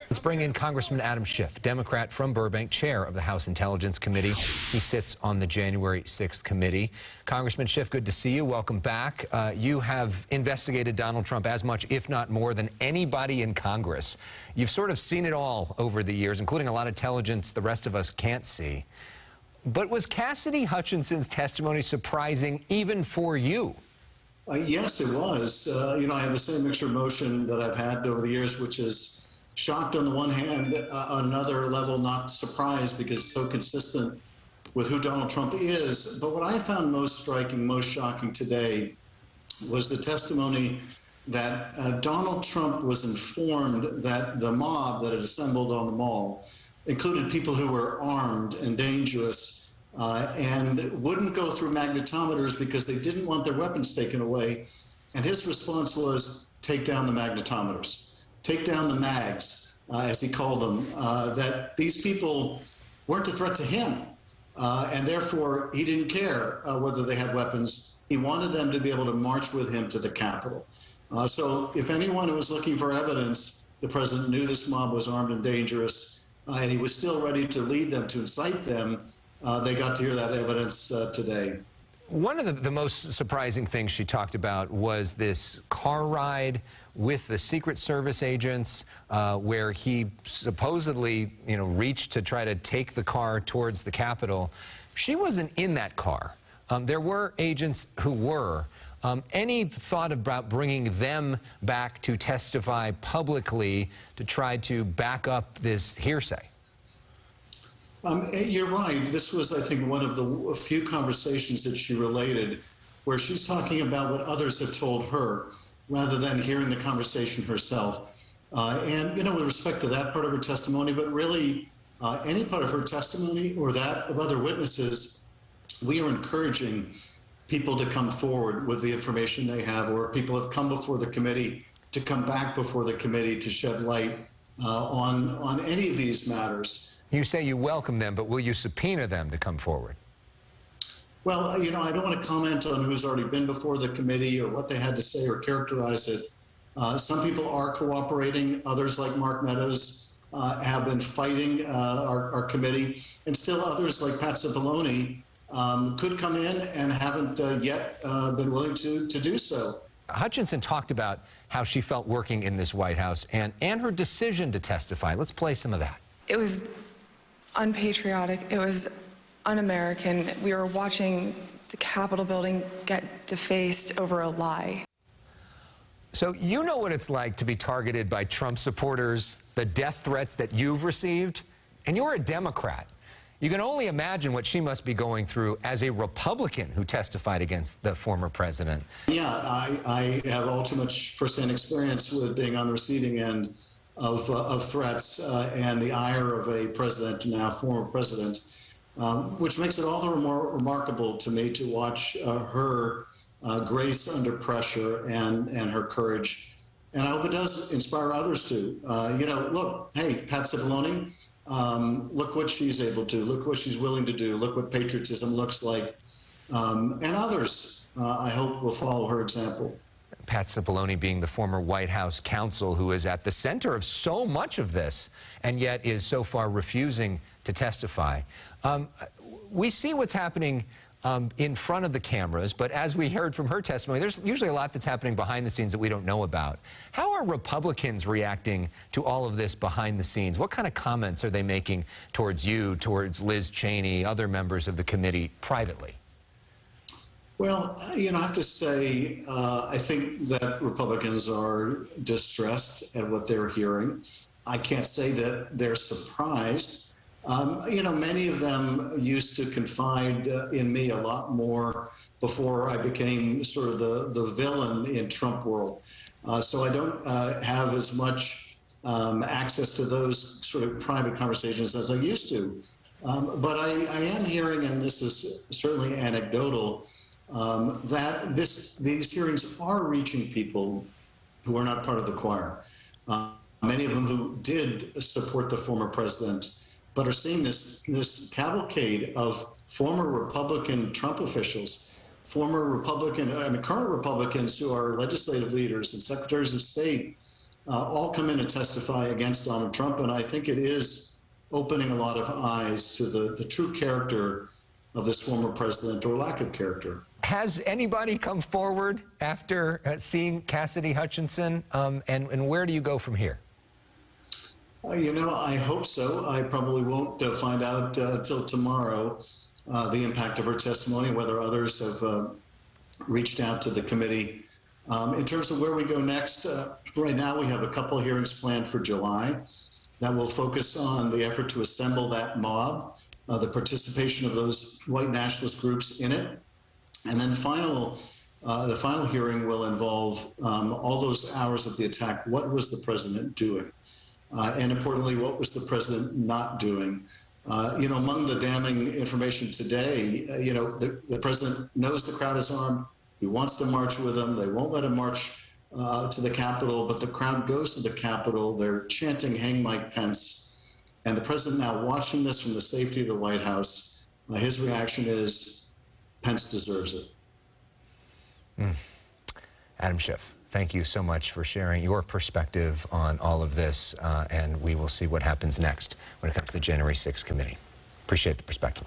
Let's bring in Congressman Adam Schiff, Democrat from Burbank, chair of the House Intelligence Committee. He sits on the January 6th committee. Congressman Schiff, good to see you. Welcome back. You have investigated Donald Trump as much, if not more, than anybody in Congress. You've sort of seen it all over the years, including a lot of intelligence the rest of us can't see. But was Cassidy Hutchinson's testimony surprising even for you? Yes, it was. I have the same mixture of emotion that I've had over the years, which is shocked on the one hand, on another level, not surprised because it's so consistent with who Donald Trump is. But what I found most striking, most shocking today was the testimony that Donald Trump was informed that the mob that had assembled on the mall included people who were armed and dangerous and wouldn't go through magnetometers because they didn't want their weapons taken away. And his response was, take down the magnetometers. Take down the mags, as he called them, that these people weren't a threat to him. And therefore, he didn't care whether they had weapons. He wanted them to be able to march with him to the Capitol. So if anyone was looking for evidence, the president knew this mob was armed and dangerous, and he was still ready to lead them, to incite them. They got to hear that evidence today. One of the most surprising things she talked about was this car ride with the Secret Service agents where he supposedly, reached to try to take the car towards the Capitol. She wasn't in that car. There were agents who were. Any thought about bringing them back to testify publicly to try to back up this hearsay? You're right. This was, I think, one of the few conversations that she related where she's talking about what others have told her rather than hearing the conversation herself. And, with respect to that part of her testimony, but really any part of her testimony or that of other witnesses, we are encouraging people to come forward with the information they have, or people have come before the committee to come back before the committee to shed light on any of these matters. You say you welcome them, but will you subpoena them to come forward? Well, I don't want to comment on who's already been before the committee or what they had to say or characterize it. Some people are cooperating. Others, like Mark Meadows, have been fighting our committee. And still others, like Pat Cipollone, could come in and haven't yet been willing to do so. Hutchinson talked about how she felt working in this White House and her decision to testify. Let's play some of that. It was unpatriotic. It was un-American. We were watching the Capitol building get defaced over a lie. So you know what it's like to be targeted by Trump supporters, the death threats that you've received, and you're a Democrat. You can only imagine what she must be going through as a Republican who testified against the former president. Yeah, I have all too much firsthand experience with being on the receiving end of threats and the ire of a president, now former president, which makes it all the more remarkable to me to watch her grace under pressure and her courage. And I hope it does inspire others too. Look, hey, Pat Cipollone, look what she's able to, look what she's willing to do, look what patriotism looks like. And others, I hope, will follow her example. Pat Cipollone being the former White House counsel who is at the center of so much of this and yet is so far refusing to testify. We see what's happening in front of the cameras, but as we heard from her testimony, there's usually a lot that's happening behind the scenes that we don't know about. How are Republicans reacting to all of this behind the scenes? What kind of comments are they making towards you, towards Liz Cheney, other members of the committee privately? Well, I have to say, I think that Republicans are distressed at what they're hearing. I can't say that they're surprised. Many of them used to confide in me a lot more before I became sort of the villain in Trump world. So I don't have as much access to those sort of private conversations as I used to. But I am hearing, and this is certainly anecdotal, that these hearings are reaching people who are not part of the choir. Many of them who did support the former president, but are seeing this cavalcade of former Republican Trump officials, current Republicans who are legislative leaders and secretaries of state, all come in and testify against Donald Trump. And I think it is opening a lot of eyes to the true character of this former president, or lack of character. Has anybody come forward after seeing Cassidy Hutchinson? And where do you go from here? You know, I hope so. I probably won't find out till tomorrow the impact of her testimony, whether others have reached out to the committee. In terms of where we go next, right now we have a couple of hearings planned for July that will focus on the effort to assemble that mob, the participation of those white nationalist groups in it. And then the final hearing will involve all those hours of the attack. What was the president doing? And importantly, what was the president not doing? You know, among the damning information today, you know, the president knows the crowd is armed. He wants to march with them. They won't let him march to the Capitol, but the crowd goes to the Capitol. They're chanting, "Hang Mike Pence." And the president, now watching this from the safety of the White House, his reaction is, Pence deserves it. Adam Schiff, thank you so much for sharing your perspective on all of this, and we will see what happens next when it comes to the January 6th committee. Appreciate the perspective.